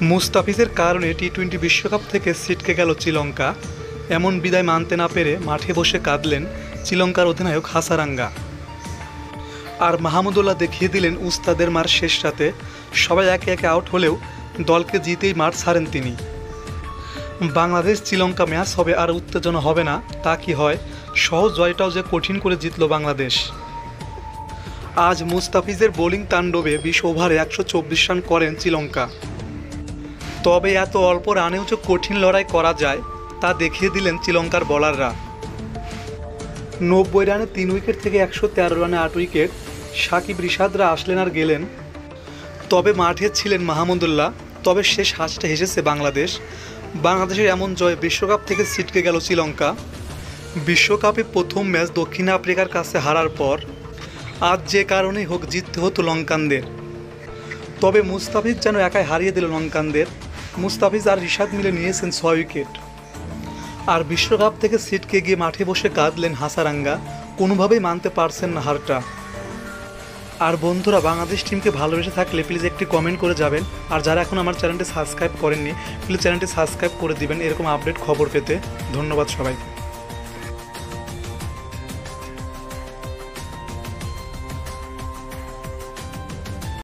মুস্তাফিজের কারণে টি-20 বিশ্বকাপ থেকে ছিটকে গেল শ্রীলঙ্কা। এমন বিদায় মানতে না পেরে মাঠে বসে কাঁদলেন শ্রীলঙ্কার অধিনায়ক হাসারাঙ্গা। আর মাহমুদুল্লাহ দেখিয়ে দিলেন উস্তাদের মার শেষ রাতে। সবাই একে একে আউট হলেও দলকে জিতেই মাঠ ছাড়েন তিনি। বাংলাদেশ শ্রীলঙ্কা ম্যাচ হবে আর উত্তেজনা হবে না তা কি হয়, সহজ জয়টাও যে কঠিন করে জিতল বাংলাদেশ। আজ মুস্তাফিজের বোলিং তাণ্ডবে 20 ওভারে 124 রান করেন শ্রীলঙ্কা। তবে এত অল্প রানেও যে কঠিন লড়াই করা যায় তা দেখিয়ে দিলেন শ্রীলঙ্কার বোলাররা। 90 রানে 3 উইকেট থেকে 113 রানে 8 উইকেট। সাকিব রিশাদরা আসলেন আর গেলেন, তবে মাঠে ছিলেন মাহমুদুল্লাহ। তবে শেষ হাসিটা হেসেছে বাংলাদেশ। বাংলাদেশের এমন জয় বিশ্বকাপ থেকে ছিটকে গেল শ্রীলঙ্কা। বিশ্বকাপে প্রথম ম্যাচ দক্ষিণ আফ্রিকার কাছে হারার পর আজ যে কারণেই হোক জিততে হতো লঙ্কানদের। তবে মুস্তাফিজ যেন একাই হারিয়ে দিল লঙ্কানদের। মুস্তাফিজ আর রিশাদ মিলে নিয়েছেন 6 উইকেট। আর বিশ্বকাপ থেকে ছিটকে গিয়ে মাঠে বসে কাঁদলেন হাসারাঙ্গা। কোনোভাবেই মানতে পারছেন না হারটা। আর বন্ধুরা, বাংলাদেশ টিমকে ভালোবেসে থাকলে প্লিজ একটি কমেন্ট করে যাবেন। আর যারা এখন আমার চ্যানেলটি সাবস্ক্রাইব করেননি প্লিজ চ্যানেলটি সাবস্ক্রাইব করে দিবেন এরকম আপডেট খবর পেতে। ধন্যবাদ সবাইকে।